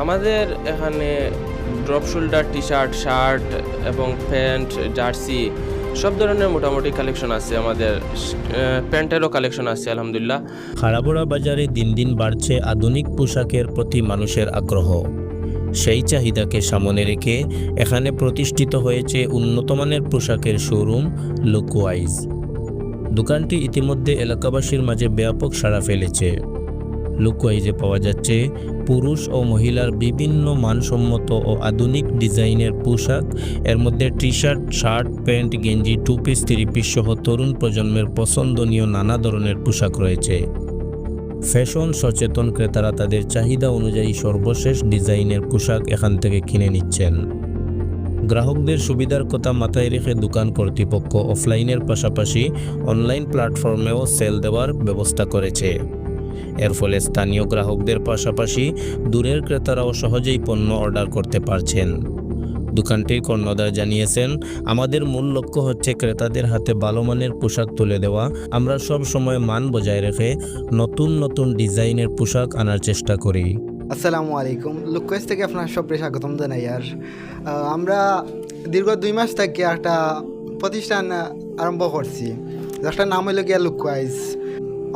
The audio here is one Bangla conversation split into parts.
আমাদের এখানে drop shoulder T shirt, shirt এবং প্যান্ট, জার্সি সব ধরনের মোটামুটি কালেকশন আছে। আমাদের প্যান্টেরও কালেকশন আছে আলহামদুলিল্লাহ। খাড়াবড়া বাজারে দিন দিন বাড়ছে আধুনিক পোশাকের প্রতি মানুষের আগ্রহ। সেই চাহিদাকে সামনে রেখে এখানে প্রতিষ্ঠিত হয়েছে উন্নতমানের পোশাকের শোরুম লুকওয়াইজ। দোকানটি ইতিমধ্যে এলাকাবাসীর মাঝে ব্যাপক সাড়া ফেলেছে। লুকওয়াইজে পাওয়া যাচ্ছে পুরুষ ও মহিলার বিভিন্ন মানসম্মত ও আধুনিক ডিজাইনের পোশাক। এর মধ্যে টি শার্ট, শার্ট, প্যান্ট, গেঞ্জি, টু পিস, থ্রি পিস সহ তরুণ প্রজন্মের পছন্দনীয় নানা ধরনের পোশাক রয়েছে। ফ্যাশন সচেতন ক্রেতারা তাদের চাহিদা অনুযায়ী সর্বশেষ ডিজাইনের পোশাক এখান থেকে কিনে নিচ্ছেন। গ্রাহকদের সুবিধার কথা মাথায় রেখে দোকান কর্তৃপক্ষ অফলাইনের পাশাপাশি অনলাইন প্ল্যাটফর্মেও সেল দেওয়ার ব্যবস্থা করেছে। এর ফলে স্থানীয় গ্রাহকদের পাশাপাশি দূরের ক্রেতারাও সহজেই পণ্য অর্ডার করতে পারছেন। দোকানটির কর্ণধার জানিয়েছেন, আমাদের মূল লক্ষ্য হচ্ছে ক্রেতাদের হাতে ভালো মানের পোশাক তুলে দেওয়া। আমরা সব সময় মান বজায় রেখে নতুন নতুন ডিজাইনের পোশাক আনার চেষ্টা করি। আসসালামু আলাইকুম। লুকওয়েজ থেকে আপনার সবরে স্বাগতম জানাই। আর আমরা দীর্ঘ 2 মাস থেকে একটা প্রতিষ্ঠান আরম্ভ করছি, যেটার নাম হইল গিয়া লুকওয়াইজ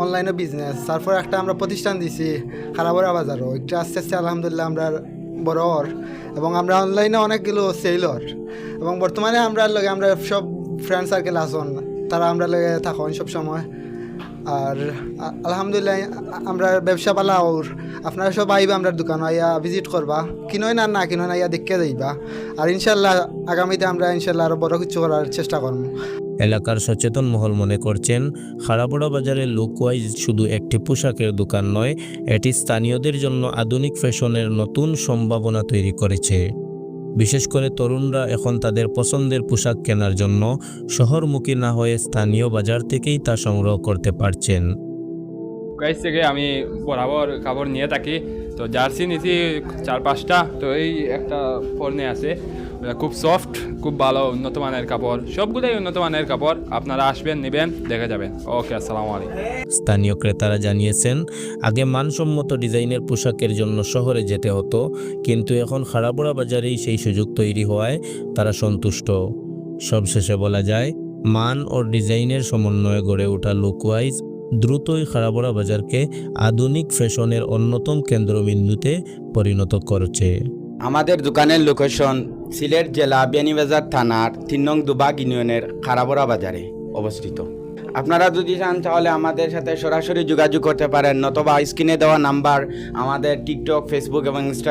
অনলাইনে বিজনেস। তারপর একটা আমরা প্রতিষ্ঠান দিছি খারাবড়া বাজারও, একটা আস্তে আস্তে আলহামদুলিল্লাহ আমরা বড়র, এবং আমরা অনলাইনে অনেকগুলো সেলর, এবং বর্তমানে আমরা সব ফ্রেন্ড সার্কেল আসন, তারা আমরা লগে থাকুন সব সময়। আর আলহামদুলিল্লাহ আমরা ব্যবসা পালা ওর আপনারা সব আইবা আমরা দোকান আইয়া ভিজিট করবা, কিনোই না কিনোই আইয়া দেখে যাইবা। আর ইনশাল্লাহ আগামীতে আমরা ইনশাল্লাহ আরও বড় কিছু করার চেষ্টা করবো। এলাকার সচেতন মহল মনে করছেন, খাড়াবড়া বাজারে লুকওয়াইজ শুধু একটি পোশাকের দোকান নয়, এটি স্থানীয়দের জন্য আধুনিক ফ্যাশনের নতুন সম্ভাবনা তৈরি করেছে। বিশেষ করে তরুণরা এখন তাদের পছন্দের পোশাক কেনার জন্য শহরমুখী না হয়ে স্থানীয় বাজার থেকেই তা সংগ্রহ করতে পারছেন। গাইস থেকে আমি বরাবর কাপড় নিয়ে থাকি, তো জার্সি নিছি 4-5টা, তো এই একটা পরনে আছে, খুব সফট, খুব ভালো, উন্নত মানের কাপড়, সবগুলোই উন্নত মানের কাপড়। আপনারা আসবেন, নেবেন, দেখে যাবেন। ওকে, আসসালামু আলাইকুম। স্থানীয় ক্রেতারা জানিয়েছেন, আগে মানসম্মত ডিজাইনের পোশাকের জন্য শহরে যেতে হতো, কিন্তু এখন খাড়াবড়া বাজারেই সেই সুযোগ তৈরি হওয়ায় তারা সন্তুষ্ট। সবশেষে বলা যায়, মান ও ডিজাইনের সমন্বয়ে গড়ে ওঠা লুকওয়াইজ দ্রুতই খাড়াবড়া বাজারকে আধুনিক ফ্যাশনের অন্যতম কেন্দ্রবিন্দুতে পরিণত করছে। আমাদের দোকানের লোকেশন সিলেট জেলা বিয়ানীবাজার থানার 3 নং দুবাগ ইউনিয়নের খাড়াবড়া বাজারে অবস্থিত। আপনারা যদি চান তাহলে আমাদের সাথে সরাসরি যোগাযোগ করতে পারেন, নতুবা স্ক্রিনে দেওয়া নাম্বার, আমাদের টিকটক, ফেসবুক এবং ইনস্টাগ্রাম